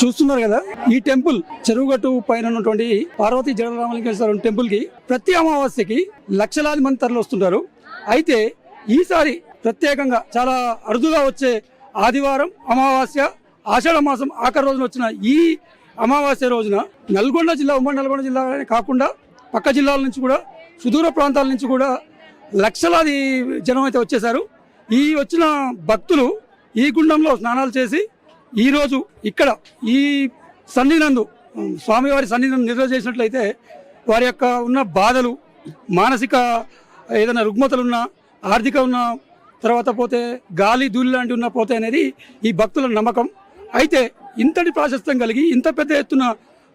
చూస్తున్నారు కదా, ఈ టెంపుల్ చెరువుగట్టు పైన ఉన్నటువంటి పార్వతీ జడరామలింగేశ్వర టెంపుల్ కి ప్రతి అమావాస్యకి లక్షలాది మంది తరలి వస్తుంటారు. అయితే ఈసారి ప్రత్యేకంగా చాలా అరుదుగా వచ్చే ఆదివారం అమావాస్య ఆషాఢ మాసం ఆఖరి రోజున వచ్చిన ఈ అమావాస్య రోజున నల్గొండ జిల్లా, ఉమ్మడి నల్గొండ జిల్లా కాకుండా పక్క జిల్లాల నుంచి కూడా, సుదూర ప్రాంతాల నుంచి కూడా లక్షలాది జనం అయితే వచ్చేసారు. ఈ వచ్చిన భక్తులు ఈ గుండంలో స్నానాలు చేసి ఈరోజు ఇక్కడ ఈ సన్నినందు స్వామివారి సన్నిధిని నిర్వహించినట్లయితే వారి యొక్క ఉన్న బాధలు, మానసిక ఏదైనా రుగ్మతలున్నా, ఆర్థిక ఉన్న, తర్వాత పోతే గాలి ధూళి లాంటివి ఉన్న పోతే అనేది ఈ భక్తుల నమ్మకం. అయితే ఇంతటి ప్రాశస్త్యం కలిగి ఇంత పెద్ద ఎత్తున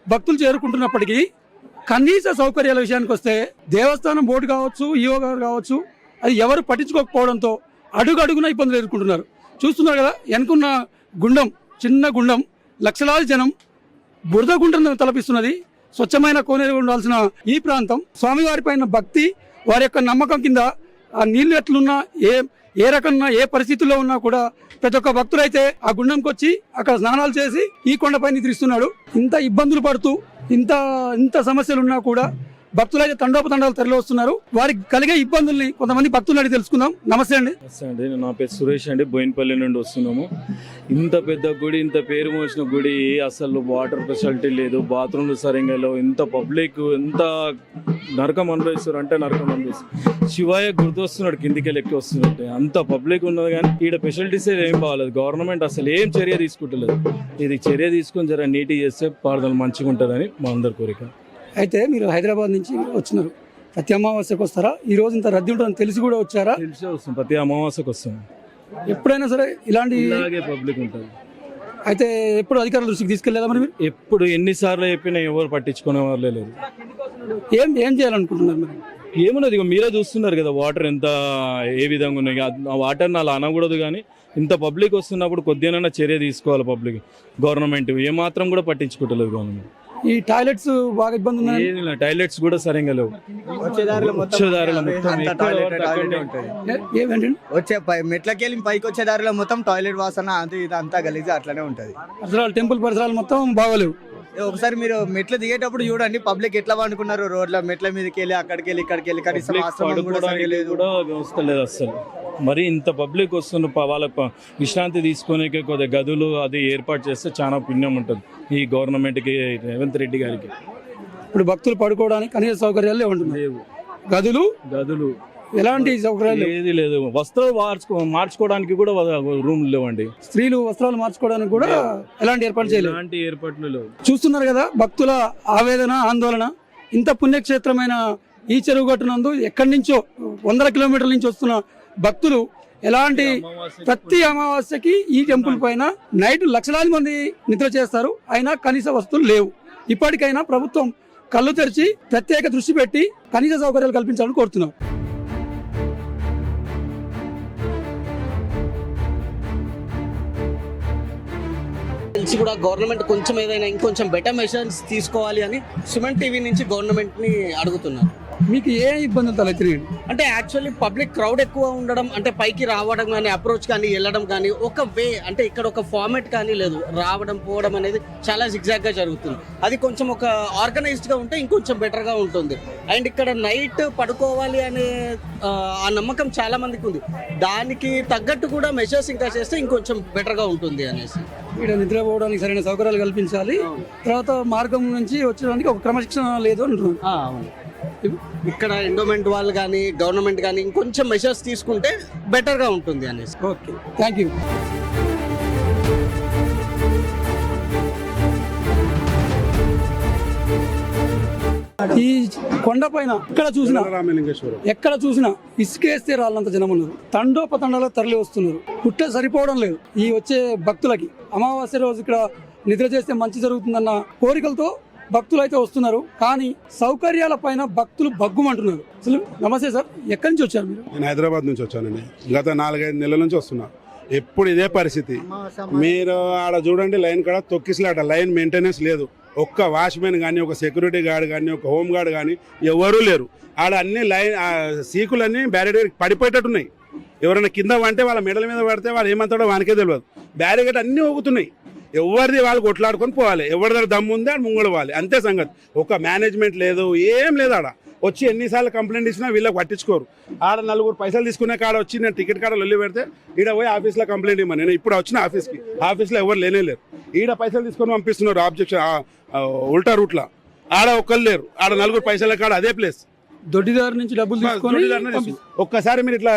భక్తులు చేరుకుంటున్నప్పటికీ కనీస సౌకర్యాల విషయానికి వస్తే దేవస్థానం బోర్డు కావచ్చు, ఈఓ గారు కావచ్చు, అది ఎవరు పట్టించుకోకపోవడంతో అడుగడుగున ఇబ్బందులు ఎదుర్కొంటున్నారు. చూస్తున్నారు కదా, వెనుకున్న గుండం, చిన్న గుండం, లక్షలాది జనం, బురద గుండం తలపిస్తున్నది. స్వచ్ఛమైన కోనేరు ఉండాల్సిన ఈ ప్రాంతం స్వామివారి పైన భక్తి, వారి యొక్క నమ్మకం కింద ఆ నీళ్లు ఎట్లున్నా, ఏ రకంగా ఏ పరిస్థితుల్లో ఉన్నా కూడా ప్రతి ఒక్క భక్తులైతే ఆ గుండంకి వచ్చి అక్కడ స్నానాలు చేసి ఈ కొండపై నిద్రిస్తున్నాడు. ఇంత ఇబ్బందులు పడుతూ ఇంత సమస్యలున్నా కూడా భక్తులైతే తండోపతండాలు తరలి వస్తున్నారు. వారికి కలిగే ఇబ్బందుల్ని కొంతమంది భక్తులు అడిగి తెలుసుకుందాం. నమస్తే అండి. నా పేరు సురేష్ అండి, బోయినపల్లి నుండి వస్తున్నాము. ఇంత పెద్ద గుడి, ఇంత పేరు మోసిన గుడి, అసలు వాటర్ ఫెసిలిటీ లేదు, బాత్రూమ్లు సరిగ్గా లేవు, ఇంత పబ్లిక్ ఎంత నరకం అనుభవిస్తారు అంటే నరకం అనుభవిస్తారు. శివయ్య గుర్తొస్తున్నాడు కిందికి లెక్కి వస్తున్నట్టే, అంత పబ్లిక్ ఉన్నది. కానీ ఈడ ఫెసిలిటీస్ ఏం బాగాలేదు. గవర్నమెంట్ అసలు ఏం చర్య తీసుకుంటలేదు. ఇది చర్య తీసుకొని జర నీట్గా చేస్తే పారుదల మంచిగా ఉంటుందని మా అందరి కోరిక. అయితే మీరు హైదరాబాద్ నుంచి వచ్చినారు, ప్రతి అమావాస్యకు వస్తారా? ఈ రోజు ఇంత రద్దీ ఉంటుందని తెలిసి కూడా వచ్చారా? తెలిసే వస్తాం, ప్రతి అమావాస్యకు వస్తాం. ఎప్పుడైనా సరే ఇలాంటి పబ్లిక్ ఉంటుంది. అయితే ఎప్పుడు అధికారుల దృష్టికి తీసుకెళ్లేదా మరి మీరు? ఎప్పుడు ఎన్నిసార్లు చెప్పినా ఎవరు పట్టించుకునే వాళ్ళే లేదు. ఏం చేయాలనుకుంటున్నారు మరి? ఏమున్నది, ఇక మీరే చూస్తున్నారు కదా వాటర్ ఎంత ఏ విధంగా ఉన్నాయి. ఆ వాటర్ని అలా అనకూడదు, కానీ ఇంత పబ్లిక్ వస్తున్నప్పుడు కొద్దిగానైనా చర్య తీసుకోవాలి పబ్లిక్. గవర్నమెంట్ ఏమాత్రం కూడా పట్టించుకుంటలేదు. గవర్నమెంట్ ఈ టాయిలెట్స్ బాగా ఇబ్బంది ఉన్నాయి. టాయిలెట్స్ కూడా సరిగ్గా లేవు. వచ్చే దారిలో వచ్చే మెట్లకి వెళ్ళి పైకి వచ్చే దారిలో మొత్తం టాయిలెట్ వాసన, అది ఇది అంతా గలీజ్ అట్లనే ఉంటది. పరిసరాలు, టెంపుల్ పరిసరాలు మొత్తం బాగోలేవు. ఒకసారి మీరు మెట్లు దిగేటప్పుడు చూడండి, పబ్లిక్ ఎట్లా పండుకున్నారు రోడ్ల, మెట్ల మీదకి వెళ్ళి అక్కడికి వెళ్ళి ఇక్కడికి వెళ్ళి. కనీసం కూడా వ్యవస్థ లేదు అసలు. మరి ఇంత పబ్లిక్ వస్తున్న వాళ్ళ విశ్రాంతి తీసుకునే కొద్దిగా గదులు అది ఏర్పాటు చేస్తే చాలా పుణ్యం ఉంటుంది ఈ గవర్నమెంట్కి, రేవంత్ రెడ్డి గారికి. ఇప్పుడు భక్తులు పడుకోవడానికి కనీస సౌకర్యాలు ఉంటున్నాయి. గదులు ఎలాంటి సౌకర్యాలు ఏది లేదు. వస్త్రాలు మార్చుకోవడానికి కూడా రూమ్లు లేవండి. స్త్రీలు వస్త్రాలు మార్చుకోవడానికి కూడా ఎలాంటి ఏర్పాటు చేయలేదు. ఎలాంటి ఏర్పాట్లు లేవు. చూస్తున్నారు కదా భక్తుల ఆవేదన, ఆందోళన. ఇంత పుణ్యక్షేత్రమైన ఈ చెరువుగట్టునందు ఎక్కడి నుంచో 100 కిలోమీటర్ల నుంచి వస్తున్న భక్తులు ఎలాంటి ప్రతి అమావాస్యకి ఈ టెంపుల్ పైన నైట్ లక్షలాది మంది నిద్ర చేస్తారు. అయినా కనీస వస్తువులు లేవు. ఇప్పటికైనా ప్రభుత్వం కళ్ళు తెరిచి ప్రత్యేక దృష్టి పెట్టి కనీస సౌకర్యాలు కల్పించాలని కోరుతున్నాం. తెలిసి కూడా గవర్నమెంట్ కొంచెం ఏదైనా ఇంకొంచెం బెటర్ మెషర్స్ తీసుకోవాలి అని సిమెంట్ టీవీ నుంచి గవర్నమెంట్ని అడుగుతున్నారు. మీకు ఏ ఇబ్బందులు తలెత్తినాయి అంటే యాక్చువల్లీ పబ్లిక్ క్రౌడ్ ఎక్కువ ఉండడం, అంటే పైకి రావడం కానీ, అప్రోచ్ కానీ, వెళ్ళడం కానీ, ఒక వే అంటే ఇక్కడ ఒక ఫార్మాట్ కానీ లేదు. రావడం పోవడం అనేది చాలా జిగ్జాగ్గా జరుగుతుంది. అది కొంచెం ఒక ఆర్గనైజ్డ్గా ఉంటే ఇంకొంచెం బెటర్గా ఉంటుంది. అండ్ ఇక్కడ నైట్ పడుకోవాలి అనే ఆ నమ్మకం చాలా మందికి ఉంది. దానికి తగ్గట్టు కూడా మెషర్స్ ఇంకా చేస్తే ఇంకొంచెం బెటర్గా ఉంటుంది అనేసి. ఇక్కడ నిద్రపోవడానికి సరైన సౌకర్యాలు కల్పించాలి. తర్వాత మార్గం నుంచి వచ్చడానికి ఒక క్రమశిక్షణ లేదు అంటున్నాను. అవును, ఇక్కడ ఎండోమెంట్ వాళ్ళు కానీ గవర్నమెంట్ కానీ ఇంకొంచెం మెషర్స్ తీసుకుంటే బెటర్గా ఉంటుంది అనేసి. Okay, thank you. ఈ కొండ పైన ఎక్కడ చూసినా ఇసుకేస్తే రాళ్ళంత జనం ఉన్నారు. తండోపతండాలో తరలి వస్తున్నారు. పుట్టే సరిపోవడం లేదు. ఈ వచ్చే భక్తులకి అమావాస్య రోజు ఇక్కడ నిద్ర చేస్తే మంచి జరుగుతుందన్న కోరికలతో భక్తులు అయితే వస్తున్నారు. కానీ సౌకర్యాల పైన భక్తులు బగ్గుమంటున్నారు. అసలు నమస్తే సార్, ఎక్కడి నుంచి వచ్చారు మీరు? నేను హైదరాబాద్ నుంచి వచ్చానండి. గత 4-5 నెలల నుంచి వస్తున్నా. ఎప్పుడు ఇదే పరిస్థితి. మీరు ఆడ చూడండి, లైన్ కాడ తొక్కిసలాట, లైన్ మెయింటెనెన్స్ లేదు. ఒక్క వాచ్మెన్ కానీ, ఒక సెక్యూరిటీ గార్డ్ కానీ, ఒక హోమ్ గార్డ్ కానీ ఎవరూ లేరు. ఆడ అన్ని లైన్ సీకులన్నీ బ్యారికేడ్ పడిపోయేటట్టున్నాయి. ఎవరైనా కింద వంటే వాళ్ళ మెడల మీద పడితే వాళ్ళు ఏమంటాడో వానికే తెలియదు. బ్యారికేడ్ అన్నీ ఊగుతున్నాయి. ఎవరిది వాళ్ళు కొట్లాడుకొని పోవాలి, ఎవరి దగ్గర దమ్ము ఉంది ఆడ ముంగడు పోవాలి, అంతే సంగతి. ఒక మేనేజ్మెంట్ లేదు, ఏం లేదు ఆడ. వచ్చి ఎన్నిసార్లు కంప్లైంట్ ఇచ్చినా వీళ్ళకి పట్టించుకోరు. ఆడ నలుగురు పైసలు తీసుకునే కాడ వచ్చి నేను టికెట్ కాడ లొల్లి పెడితే ఈడ పోయి ఆఫీస్లో కంప్లైంట్ ఇవ్వమని. నేను ఇప్పుడు వచ్చిన ఆఫీస్లో ఎవరు లేరు. ఈడ పైసలు తీసుకొని పంపిస్తున్నారు ఆబ్జెక్షన్ ఉల్టా రూట్లో. ఆడ ఒక్కరు లేరు, ఆడ నలుగురు పైసల కాడ అదే ప్లేస్. దొడ్డిదారు నుంచి డబ్బులు తీసుకొని ఒక్కసారి మీరు ఇట్లా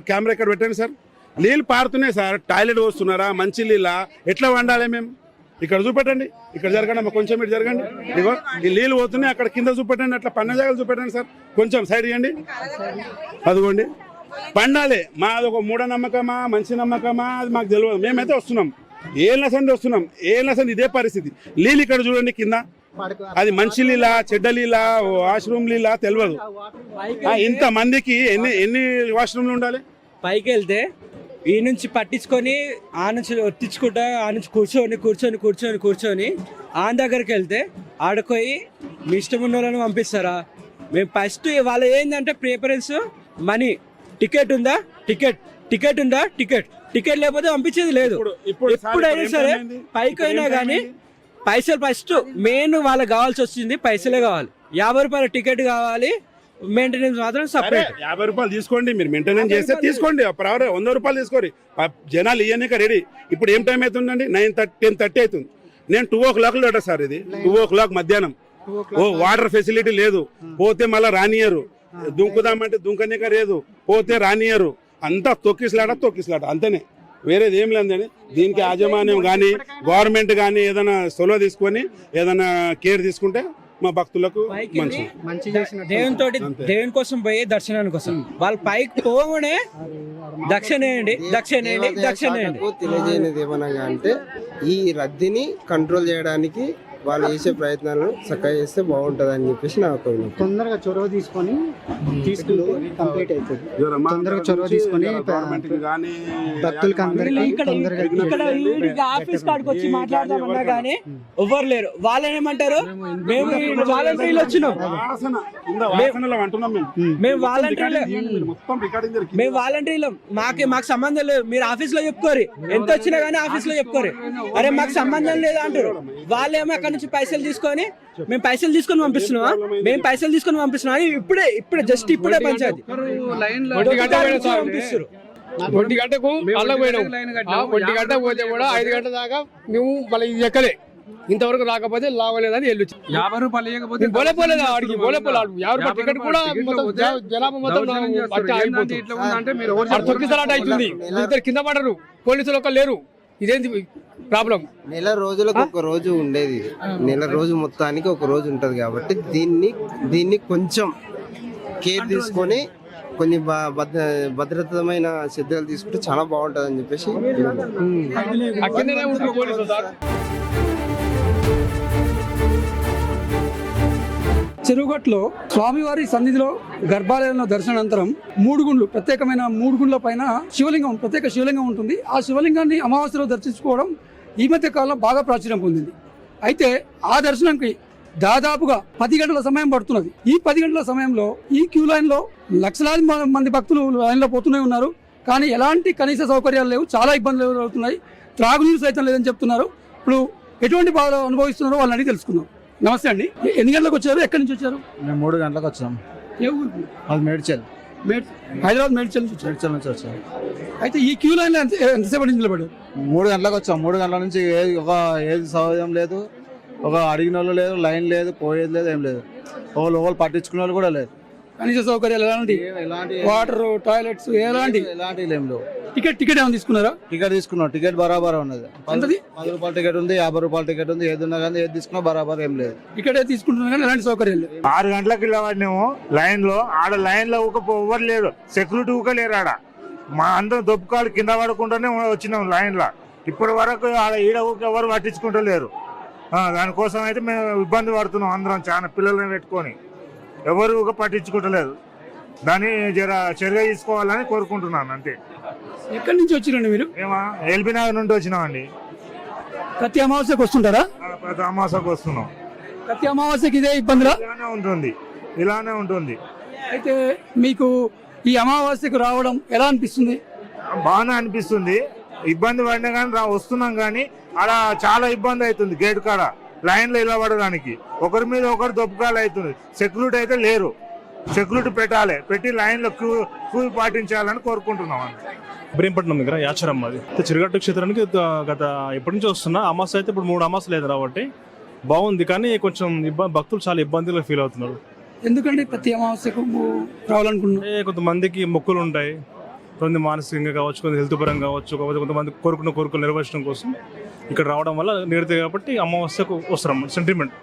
కెమెరా ఇక్కడ పెట్టండి సార్. నీళ్ళు పారుతున్నాయి సార్, టాయిలెట్ వస్తున్నారా, మంచి నీళ్ళ, ఎట్లా వండాలి మేము? ఇక్కడ చూపెట్టండి, ఇక్కడ జరగండి, కొంచెం ఇటు జరగండి. ఇదిగో ఈ నీళ్ళు పోతున్నాయి, అక్కడ కింద చూపెట్టండి, అట్లా పండ జాగాలు చూపెట్టండి సార్. కొంచెం సైడ్ ఇవ్వండి, అదిగోండి పండాలి. మాది ఒక మూఢనమ్మకమా మంచి నమ్మకమా అది మాకు తెలియదు. మేమైతే వస్తున్నాం, ఏళ్ళ సంది వస్తున్నాం, ఏళ్ళ సంది ఇదే పరిస్థితి. నీళ్ళు ఇక్కడ చూడండి కింద, అది మంచి నీళ్ళ చెడ్డ నీళ్ళ వాష్రూమ్ నీళ్ళ తెలియదు. ఇంత మందికి ఎన్ని వాష్రూమ్లు ఉండాలి? పైకి వెళ్తే ఈ నుంచి పట్టించుకొని ఆ నుంచి ఒత్తించుకుంటా ఆ నుంచి కూర్చొని ఆన్ దగ్గరికి వెళ్తే ఆడుకోయి మీ ఇష్టం ఉన్న వాళ్ళని పంపిస్తారా? మేము ఫస్ట్ వాళ్ళ ఏంటంటే ప్రిఫరెన్స్ మనీ. టికెట్ ఉందా, టికెట్ ఉందా, టికెట్ లేకపోతే పంపించేది లేదు. ఎప్పుడైనా సరే పైకి అయినా కానీ పైసలు ఫస్ట్ మెయిన్ వాళ్ళకి కావాల్సి వచ్చింది, పైసలే కావాలి. 50 రూపాయల టికెట్ కావాలి, మెయింటెనెన్స్ మాత్రం సపరేట్. 50 రూపాయలు తీసుకోండి, మీరు మెయింటెనెన్స్ చేస్తే తీసుకోండి. 100 రూపాయలు తీసుకోండి, జనాలు ఇవన్నీ రెడీ. ఇప్పుడు ఏం టైం అవుతుందండి? 10:30 అవుతుంది. నేను 2 o'clock లేట సార్, ఇది 2 o'clock మధ్యాహ్నం. వాటర్ ఫెసిలిటీ లేదు, పోతే మళ్ళీ రానియరు. దుంకుదామంటే దుంకనిక లేదు, పోతే రానియరు. అంతా తొక్కిసలాట అంతేనే, వేరేది ఏం లేదని. దీనికి యాజమాన్యం కానీ గవర్నమెంట్ కానీ ఏదైనా సొలవ తీసుకొని ఏదైనా కేర్ తీసుకుంటే మా భక్తులకు దేవుని కోసం పోయి దర్శనానికి కోసం వాళ్ళు పైకి పోగానే దక్షిణేయండి. తెలియజేయనిది ఏమనగా అంటే ఈ రద్దీని కంట్రోల్ చేయడానికి వాళ్ళు చేసే ప్రయత్నాలు చక్కగా చేస్తే బాగుంటది అని చెప్పేసి నా ఒక విన్నపం. తొందరగా చొరవ తీసుకొని కంప్లీట్ అవుతుంది. తొందరగా చొరవ తీసుకొని భక్తులకి అందరికీ ఆఫీస్ కాడికి వచ్చి మాట్లాడదామన్నా కానీ ఎవ్వరు లేరు. వాళ్ళని ఏమంటారు, మేము వాలంటీర్లు వచ్చినాం, మేము వాలంటీర్లు, మాకు సంబంధం లేదు, మీరు ఆఫీస్ లో చెప్పుకోరు, ఎంత వచ్చినా గానీ ఆఫీస్ లో చెప్పుకోరు. అరే మాకు సంబంధం లేదు అంటారు. వాళ్ళేమో అక్కడ నుంచి పైసలు తీసుకొని మేము పైసలు తీసుకొని పంపిస్తున్నావా, మేము పైసలు తీసుకొని పంపిస్తున్నాం. ఇప్పుడే జస్ట్ ఇప్పుడే పంచాయతీ పంపిస్తారు. 1 గంటకు అల్లకు పోయినాం, 1 గంట పోతే కూడా 5 గంటల దాకా మేము మళ్ళీ ఇది ఎక్కలే. ఇంతవరకు రాకపోతే లావలేదని వెళ్ళొచ్చు. 50 రూపాయలు ఇవ్వకపోతే పోలేదు ఆడికి, 50 రూపాయల టికెట్ కూడా జనాభా మొత్తం తొక్కిసలాట అవుతుంది. ఇద్దరు కింద పడరు, పోలీసులు ఒక్క లేరు. ఇదేంటి ప్రాబ్లం? నెల రోజులకు ఒక రోజు ఉండేది, నెల రోజు మొత్తానికి ఒక రోజు ఉంటది. కాబట్టి దీన్ని కొంచెం కేర్ తీసుకొని కొన్ని భద్రతమైన శ్రద్ధలు తీసుకుంటే చాలా బాగుంటది అని చెప్పేసి. అక్కడనే ఉంటుంది పోలీసులు సార్. చెరువుగట్టులో స్వామివారి సన్నిధిలో గర్భాలయంలో దర్శనానంతరం 3 గుండ్లు, ప్రత్యేకమైన 3 గుండ్ల పైన ప్రత్యేక శివలింగం ఉంటుంది. ఆ శివలింగాన్ని అమావాస్యలో దర్శించుకోవడం ఈ మధ్య కాలంలో బాగా ప్రాచుర్యం పొందింది. అయితే ఆ దర్శనంకి దాదాపుగా 10 గంటల సమయం పడుతున్నది. ఈ 10 గంటల సమయంలో ఈ క్యూ లైన్లో లక్షలాది మంది భక్తులు లైన్లో పోతూనే ఉన్నారు. కానీ ఎలాంటి కనీస సౌకర్యాలు లేవు, చాలా ఇబ్బందులు ఎదురవుతున్నాయి. త్రాగునీరు సైతం లేదని చెప్తున్నారు. ఇప్పుడు ఎటువంటి బాధలు అనుభవిస్తున్నారో వాళ్ళని అడిగి తెలుసుకుందాం. నమస్తే అండి, ఎన్ని గంటలకు వచ్చారు, ఎక్కడి నుంచి వచ్చారు? మేము 3 గంటలకు వచ్చాం. ఏ ఊరు? అది మేడ్చల్, హైదరాబాద్ మేడ్చల్ నుంచి వచ్చారు. అయితే ఈ క్యూ లైన్ ఎంతసేపు నుంచి నిలబడ్డారు? 3 గంటలకు వచ్చాం. 3 గంటల నుంచి ఏది సౌకర్యం లేదు, ఒక అడిగిన వాళ్ళు లేదు, లైన్ లేదు, పోయేది లేదు, ఏం లేదు. ఒకళ్ళు పట్టించుకునే వాళ్ళు కూడా లేదు. కనీస సౌకర్యాలు ఎలాంటి వాటర్, టాయిలెట్స్ ఎలాంటివి ఏం లేవు. టికెట్ ఏమైనా తీసుకున్నారా? టికెట్ తీసుకున్నాం, టికెట్ బరాబర్ ఉన్నది. 10 రూపాయల టికెట్ ఉంది, 50 రూపాయల టికెట్ ఉంది. ఏది ఉన్నా కానీ ఏది తీసుకున్నా బరాబర్ ఏం లేదు. టికెట్ తీసుకుంటున్నా కానీ ఎలాంటి సౌకర్యాలు లేవు. 6 గంటలకు వెళ్ళవాడినేమో లైన్ లో, ఆడ లైన్ లో ఎవరు లేరు, సెక్యూరిటీ ఊక లేరు. ఆడ మా అందరం దొప్పుకాలు కింద పడకుండానే వచ్చినాం లైన్ లో. ఇప్పటి వరకు ఆడ ఈడ ఊక ఎవరు పట్టించుకుంటలేరు. దానికోసం అయితే మేము ఇబ్బంది పడుతున్నాం అందరం, చాలా పిల్లల్ని పెట్టుకొని. ఎవరు ఊక పట్టించుకుంటలేదు. దాన్ని చర్య తీసుకోవాలని కోరుకుంటున్నాను అంతే. ఎక్కడి నుంచి వచ్చిరండి మీరు? ఏమా ఎల్బీ నగర్ నుండి వచ్చినామండి. ప్రతి అమావాస్యకు వస్తుంటారా? ప్రతి అమావాస్యకు వస్తున్నాం. ప్రతి అమావాస్యకి ఇదే ఇబ్బందిలా? ఇలానే ఉంటుంది. అయితే మీకు ఈ అమావాస్యకు రావడం ఎలా అనిపిస్తుంది? బాగానే అనిపిస్తుంది. ఇబ్బంది పడినా కానీ వస్తున్నాం. కానీ ఆడ చాలా ఇబ్బంది అవుతుంది గేట్ కాడ లైన్లో నిలబడడానికి, ఒకరి మీద ఒకరు దొబ్బకాలు అవుతుంది. సెక్యూరిటీ అయితే లేరు, సెక్యూరిటీ పెట్టాలి, పెట్టి లైన్లో క్యూ పాటించాలని కోరుకుంటున్నాం. ఇబ్రహీంపట్నం దగ్గర యాచరమ్మ అది చిరుగట్టు క్షేత్రానికి గత ఎప్పటి నుంచి వస్తున్నా. అమాస అయితే ఇప్పుడు 3 అమాస లేదు కాబట్టి బాగుంది, కానీ కొంచెం భక్తులు చాలా ఇబ్బందిగా ఫీల్ అవుతున్నారు. ఎందుకంటే ప్రతి అమావాస్యకు రావాలనుకుంటున్నారు. కొంతమందికి మొక్కులు ఉంటాయి, కొంతమంది మానసికంగా కావచ్చు, కొంత హెల్త్ పరంగా కావచ్చు, కాకపోతే కొంతమంది కోరుకులు నెరవేర్చడం కోసం ఇక్కడ రావడం వల్ల నేరుతాయి కాబట్టి అమావాస్యకు వస్తున్నాం. సెంటిమెంట్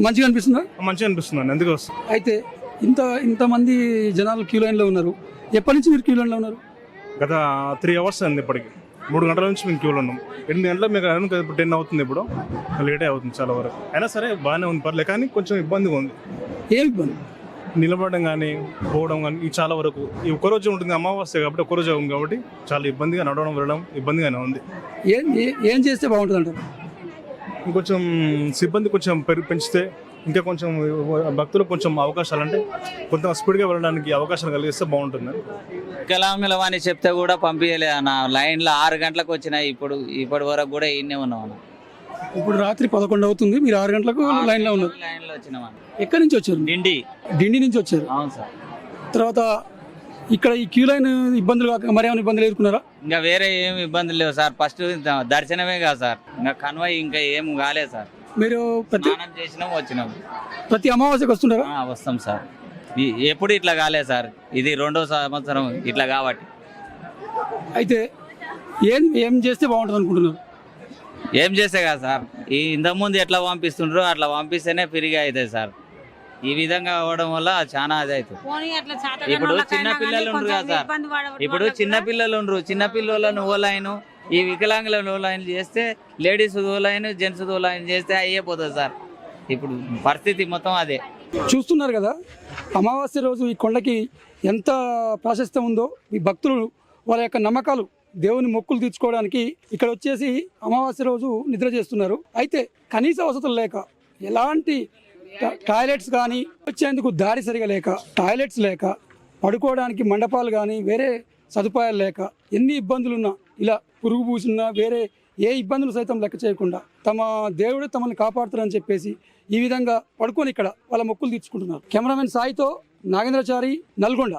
మంచిగా అనిపిస్తుందా? మంచిగా అనిపిస్తుంది, అందుకే వస్తాం. అయితే ఇంతమంది జనాలు క్యూ లైన్లో ఉన్నారు. ఎప్పటి నుంచి మీరు క్యూ లైన్లో ఉన్నారు? గత 3 అవర్స్ అయింది. ఇప్పటికి 3 గంటల నుంచి మేము క్యూలో ఉన్నాం. 8 గంటలకు మీకు ఇప్పుడు 10 అవుతుంది, ఇప్పుడు లేటే అవుతుంది చాలా వరకు. అయినా సరే బాగానే ఉంది, పర్లేదు, కానీ కొంచెం ఇబ్బందిగా ఉంది. ఏం ఇబ్బంది? నిలబడడం కానీ పోవడం కానీ ఈ చాలా వరకు ఈ ఒక్కరోజు ఉంటుంది, అమావాస్య కాబట్టి ఒక్కరోజు ఉంది కాబట్టి చాలా ఇబ్బందిగా నడవడం వెళ్ళడం ఇబ్బందిగానే ఉంది. ఏం చేస్తే బాగుంటుంది అంటారు? ఇంకొంచెం సిబ్బంది కొంచెం పెంచితే ఇంకా కొంచెం భక్తులకు కొంచెం అవకాశాలు, అంటే కొంత స్పీడ్గా వెళ్ళడానికి అవకాశాలు కలిగిస్తే బాగుంటుంది. వికలాంగులం అని చెప్తే కూడా పంపించలేదు అన్న. లైన్లో 6 గంటలకు వచ్చినాయి, ఇప్పటి వరకు కూడా ఇన్నే ఉన్నాం అన్న. ఇప్పుడు రాత్రి 11 అవుతుంది, మీరు 6 గంటలకు లైన్లో ఉన్నారు. లైన్లో వచ్చినాం. ఎక్కడి నుంచి వచ్చారు? డిండి నుంచి వచ్చారు. అవును సార్. తర్వాత ఇక్కడ ఈ క్యూ లైన్ ఇబ్బందులు కాక మరేమైనా ఇబ్బందులు ఎదుర్కొన్నారా? ఇంకా వేరే ఏం ఇబ్బందులు లేవు సార్. ఫస్ట్ దర్శనమే కాదు సార్, ఇంకా కన్వాయ్ ఇంకా ఏం కాలేదు సార్. మీరు స్నానం చేసినాం, వచ్చినాం. ప్రతి అమావాస్యకు వస్తుంటారా? వస్తాం సార్. ఎప్పుడు ఇట్లా కాలేదు సార్, ఇది 2వ సంవత్సరం ఇట్లా కాబట్టి. అయితే ఏం చేస్తే బాగుంటుంది అనుకుంటున్నారు? ఏం చేస్తే కదా సార్, ఇంతకుముందు ఎట్లా పంపిస్తుండ్రో అట్లా పంపిస్తేనే ఫ్రీగా అవుతుంది సార్. ఈ విధంగా అవ్వడం వల్ల చాలా అది అవుతుంది. ఇప్పుడు చిన్న పిల్లలు ఉండరు కదా సార్, ఇప్పుడు చిన్న పిల్లలు ఉండరు, చిన్న పిల్లలను ఓ లైన్, ఈ వికలాంగులను ఓ లైన్ చేస్తే, లేడీస్ ఓ లైన్, జెంట్స్ ఓ లైన్ చేస్తే అయ్యేపోతుంది సార్. ఇప్పుడు పరిస్థితి మొత్తం అదే. చూస్తున్నారు కదా, అమావాస్య రోజు ఈ కొండకి ఎంత ప్రాశస్త్యం ఉందో. ఈ భక్తులు వాళ్ళ యొక్క నమ్మకాలు, దేవుని మొక్కులు తీర్చుకోవడానికి ఇక్కడ వచ్చేసి అమావాస్య రోజు నిద్ర చేస్తున్నారు. అయితే కనీస వసతులు లేక, ఎలాంటి టాయిలెట్స్ కానీ, వచ్చేందుకు దారి సరిగా లేక, టాయిలెట్స్ లేక, పడుకోవడానికి మండపాలు కానీ వేరే సదుపాయాలు లేక, ఎన్ని ఇబ్బందులున్నా, ఇలా పురుగు పూసినా వేరే ఏ ఇబ్బందులు సైతం లెక్క చేయకుండా తమ దేవుడు తమని కాపాడుతారని చెప్పేసి ఈ విధంగా పడుకొని ఇక్కడ వాళ్ళ మొక్కులు తీర్చుకుంటున్నారు. కెమెరామెన్ సాయితో నాగేంద్రచారి, నల్గొండ.